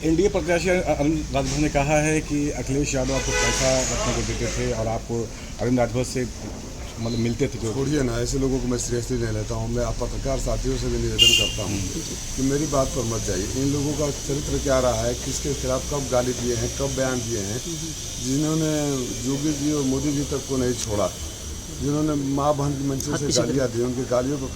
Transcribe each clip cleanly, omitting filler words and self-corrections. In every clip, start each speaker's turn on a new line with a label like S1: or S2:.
S1: NDA प्रत्याशी अरविंद राजभर ने कहा है कि अखिलेश यादव आपको पैसा रखने को देते थे और आप अरविंद राजभर से मतलब मिलते थे। जो
S2: छोड़िए ना, ऐसे लोगों को मैं सीरियसली नहीं लेता हूँ। मैं आप पत्रकार साथियों से भी निवेदन करता हूँ कि मेरी बात पर मत जाइए। इन लोगों का चरित्र क्या रहा है, किसके खिलाफ कब गाली दिए हैं, कब बयान दिए हैं, जिन्होंने योगी जी और मोदी जी तक को नहीं छोड़ा, जिन्होंने माँ बहन की मंशे से गालियाँ दी, उनकी गालियों पर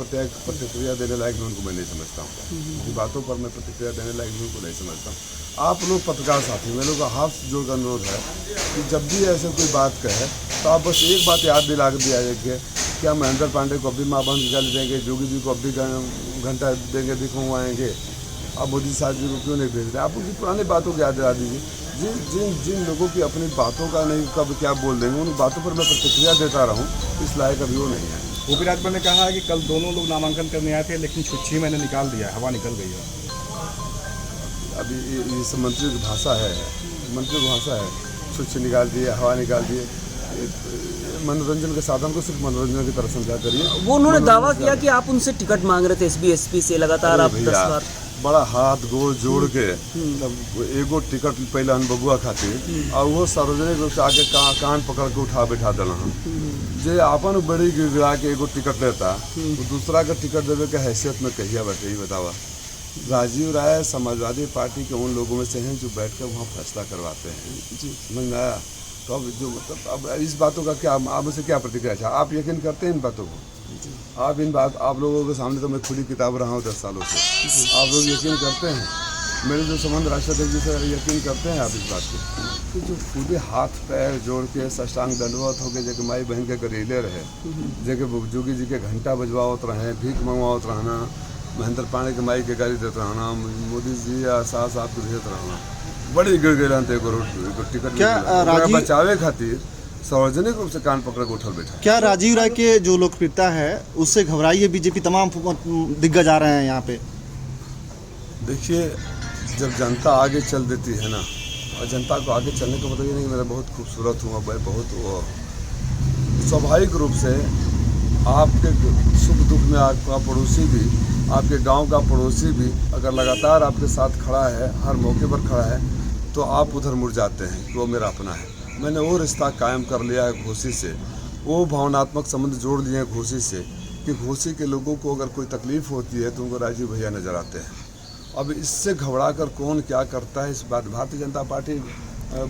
S2: प्रतिक्रिया देने लायक मैं उनको मैं नहीं समझता हूँ। उनकी बातों पर मैं प्रतिक्रिया देने लायक भी उनको नहीं समझता हूँ। आप लोग पत्रकार साथी, मेरे लोग का हाथ जोड़ का अनुरोध है कि जब भी ऐसे कोई बात कहे तो आप बस एक बात याद दिला के दिया जाए, क्या महेंद्र पांडे को अब भी माँ बहन की गाली देंगे, योगी जी को अब भी घंटा देंगे, दिखवाएंगे, आप मोदी साहब जी को क्यों नहीं भेज रहे? आप उनकी पुरानी बातों को याद दिला दीजिए। जिन लोगों की अपनी बातों का नहीं कब क्या बोल देंगे, उन बातों पर मैं प्रतिक्रिया देता रहूं, इस लायक अभी वो नहीं है।
S1: ओपी राजभर ने कहा है कि कल दोनों लोग नामांकन करने आए थे, लेकिन 6 महीने निकाल दिया, हवा निकल गई है।
S2: अभी ये सब मंत्री की भाषा है, मंत्री की भाषा है, छुच्छे निकाल दिए, हवा निकाल दिए। मनोरंजन के साधन को सिर्फ मनोरंजन की तरह समझा करिए।
S3: वो उन्होंने दावा किया कि आप उनसे टिकट मांग रहे थे एसबी से लगातार, आप 10 बार
S2: बड़ा हाथ गोड़ जोड़ के तब एगो टिकट पहले हम बबुआ खातिर और वो सार्वजनिक रूप से आके कान पकड़ के उठा बैठा दिला जे आपन बड़ी गिड़गिड़ा के एगो टिकट लेता, तो दूसरा का टिकट देवे के हैसियत में कहिया बैठे ही बतावा। राजीव राय समाजवादी पार्टी के उन लोगों में से हैं जो बैठ कर वहाँ फैसला करवाते हैं। समझ में आया? तो अब जो मतलब अब इस बातों का क्या, आप मुझसे क्या प्रतिक्रिया है? आप यकीन करते हैं इन बातों को? आप लोगों के सामने तो मैं खुली किताब रहा हूँ 10 सालों से। आप लोग यकीन करते हैं? मेरे जो संबंध राष्ट्रपति जी से यकीन करते हैं आप इस बात को? तो जो पूरे हाथ पैर जोड़ के साष्टांग दंडवत होकर जगह माई बहन के करीले रहे, जगह जोगी जी के घंटा बजवावत रहे, भीख मंगवावत रहना, महेंद्र पांडे के माई के गाली देते रहना, मोदी जी या सास आपको भेजते रहना, बड़ी गिड़गिड़ा टिकट क्या बचावे खातिर सार्वजनिक रूप से कान पकड़ के उठल बैठा।
S4: क्या राजीव राय के जो लोकप्रियता है उससे घबराइए बीजेपी तमाम दिग्गज आ रहे हैं यहाँ पे?
S2: देखिए, जब जनता आगे चल देती है ना, और जनता को आगे चलने का मतलब ये नहीं कि मैं बहुत खूबसूरत हूँ, मैं बहुत वो, स्वाभाविक रूप से आपके सुख दुख में आपका पड़ोसी भी, आपके गांव का पड़ोसी भी अगर लगातार आपके साथ खड़ा है, हर मौके पर खड़ा है, तो आप उधर मुड़ जाते हैं कि वो मेरा अपना है। मैंने वो रिश्ता कायम कर लिया है घोसी से, वो भावनात्मक संबंध जोड़ लिए हैं घोसी से कि घोसी के लोगों को अगर कोई तकलीफ़ होती है तो उनको राजीव भैया नज़र आते हैं। अब इससे घबरा कर कौन क्या करता है इस बात, भारतीय जनता पार्टी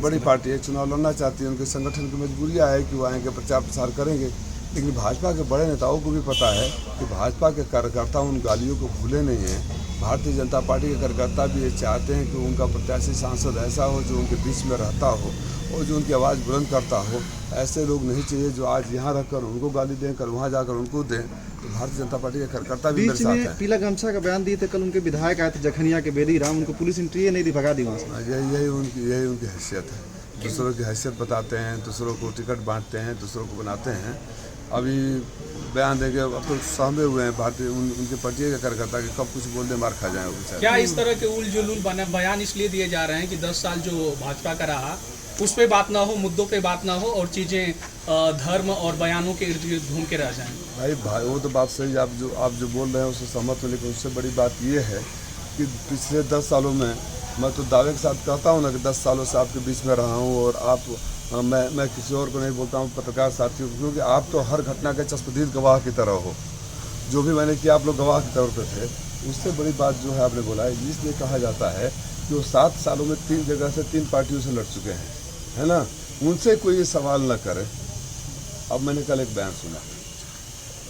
S2: बड़ी पार्टी है, चुनाव लड़ना चाहती है, उनके संगठन की मजबूरियाँ है कि वो आएंगे, प्रचार प्रसार करेंगे। लेकिन भाजपा के बड़े नेताओं को भी पता है कि भाजपा के कार्यकर्ता उन गालियों को भूले नहीं हैं। भारतीय जनता पार्टी के कार्यकर्ता भी ये चाहते हैं कि उनका प्रत्याशी सांसद ऐसा हो जो उनके बीच में रहता हो और जो उनकी आवाज़ बुलंद करता हो। ऐसे लोग नहीं चाहिए जो आज यहाँ रखकर उनको गाली दें, कल वहाँ जाकर उनको दें। तो भारतीय जनता पार्टी के कार्यकर्ता भी मेरे साथ हैं।
S4: पीला गमछा का बयान दिए थे कल, उनके विधायक आए थे जखनिया के बेदी राम, उनको पुलिस एंट्री नहीं दी, भगा दी वहाँ से।
S2: यही उनकी हैसियत है, दूसरों की हैसियत बताते हैं, दूसरों को टिकट बांटते हैं, दूसरों को बनाते हैं। अभी बयान देंगे, अब तो सहमे हुए हैं भारतीय उनके पार्टी के कार्यकर्ता के, कब कुछ बोल दे मार खा जाए।
S5: क्या इस तरह के उल जुलूल बयान इसलिए दिए जा रहे हैं कि 10 साल जो भाजपा का रहा उस पे बात ना हो, मुद्दों पे बात ना हो और चीज़ें धर्म और बयानों के इर्द गिर्द घूम के रह जाएं?
S2: भाई वो तो बात सही है, आप जो बोल रहे हैं उससे सहमत हूँ, लेकिन उससे बड़ी बात ये है कि पिछले 10 सालों में मैं तो दावे के साथ कहता हूँ ना कि 10 सालों से आपके बीच में रहा हूँ और मैं किसी और को नहीं बोलता हूँ, पत्रकार साथियों को, क्योंकि आप तो हर घटना के चश्मदीद गवाह की तरह हो। जो भी मैंने किया आप लोग गवाह के तौर पर थे। उससे बड़ी बात जो है आपने बोला है, इसलिए कहा जाता है कि वो 7 सालों में 3 जगह से 3 पार्टियों से लड़ चुके हैं, है ना, उनसे कोई ये सवाल न करे। अब मैंने कल एक बयान सुना,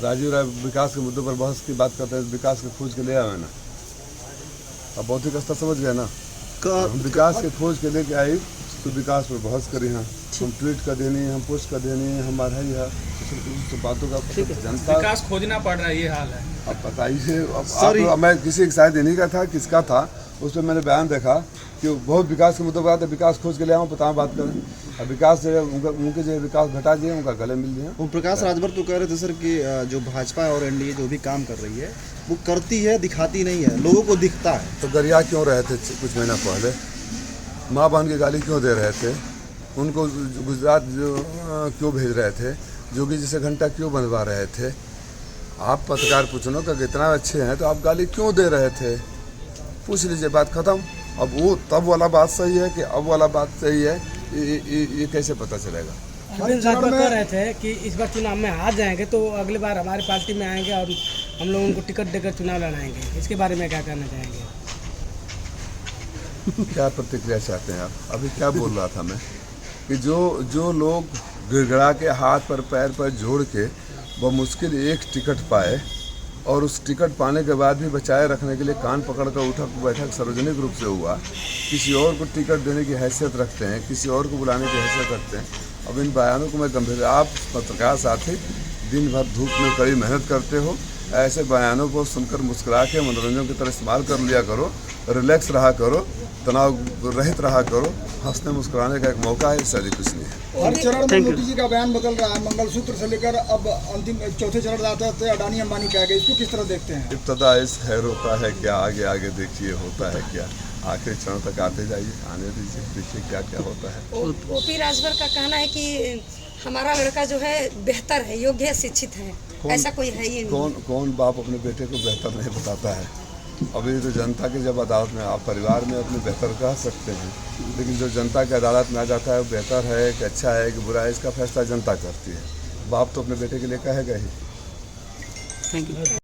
S2: राजीव राय विकास के मुद्दों पर बहस की बात करते हैं, विकास के खोज के ले आए ना, अब भौतिक स्तर समझ गए ना, हम विकास के खोज के लेके आई तो विकास पर बहस करी, हाँ हम ट्वीट कर देनी, हम पोस्ट कर देनी, हमारा ही है तो बातों का
S5: जनता विकास खोजना पड़ रहा है, ये हाल है।
S2: अब बताइए, अब मैं किसी शायद इन्हीं का था, किसका था, उस पर मैंने बयान देखा कि बहुत विकास के मुद्दों पर आते, विकास खोज के ले आऊँ पता बात करें। अब विकास जो उनके जो विकास घटा दिए उनका गले मिल दिया।
S4: ओम प्रकाश राजभर तो कह रहे थे सर कि जो भाजपा और एनडीए जो भी काम कर रही है वो करती है, दिखाती नहीं है, लोगों को दिखता है।
S2: तो गरिया क्यों रहे थे कुछ महीना पहले, माँ बहन की गाली क्यों दे रहे थे, उनको गुजरात जो क्यों भेज रहे थे, जोगी जी से घंटा क्यों बनवा रहे थे? आप पत्रकार पूछनो कि इतना अच्छे हैं तो आप गाली क्यों दे रहे थे? पूछ लीजिए, बात खत्म। अब वो तब वाला बात सही है कि अब वाला बात सही है, ये कैसे पता चलेगा?
S6: अरविंद राजभर कह रहे थे कि इस बार चुनाव में हार जाएंगे तो अगली बार हमारी पार्टी में आएंगे और हम लोग उनको टिकट देकर चुनाव लड़ाएंगे। इसके बारे में क्या कहना चाहेंगे?
S2: क्या प्रतिक्रिया चाहते हैं आप? अभी क्या बोल रहा था मैं कि जो लोग गिड़गिड़ा के हाथ पर पैर पर जोड़ के बमुश्किल एक टिकट पाए और उस टिकट पाने के बाद भी बचाए रखने के लिए कान पकड़ कर उठक बैठक सार्वजनिक रूप से हुआ, किसी और को टिकट देने की हैसियत रखते हैं, किसी और को बुलाने की हैसियत रखते हैं। अब इन बयानों को मैं गंभीर, आप पत्रकार साथी दिन भर धूप में कड़ी मेहनत करते हो, ऐसे बयानों को सुनकर मुस्कुरा के मनोरंजन की तरह इस्तेमाल कर लिया करो, रिलैक्स रहा करो, तनाव रहित रहा करो। हंसने मुस्कुराने का एक मौका है, इससे अधिक कुछ नहीं है।
S7: हर चरण में मोदी जी का बयान बदल रहा है, मंगलसूत्र से लेकर अब अंतिम चौथे चरण जाते थे अडानी अंबानी पे आ गए, इसको किस तरह देखते हैं?
S2: इब्तदा इस खैर होता है क्या, आगे आगे देखिए होता है क्या, आखिरी चरण तक आते जाइए, आने दीजिए, देखिए क्या क्या होता है।
S8: ओपी राजभर का कहना है कि हमारा लड़का जो है बेहतर है, योग्य है, शिक्षित है, ऐसा कोई है ही नहीं।
S2: कौन बाप अपने बेटे को बेहतर नहीं बताता है? अभी तो जनता की जब अदालत में, आप परिवार में अपने बेहतर कह सकते हैं, लेकिन जो जनता की अदालत में आ जाता है वो बेहतर है कि अच्छा है कि बुरा है, इसका फैसला जनता करती है। बाप तो अपने बेटे के लिए कहेगा ही।
S3: Thank you.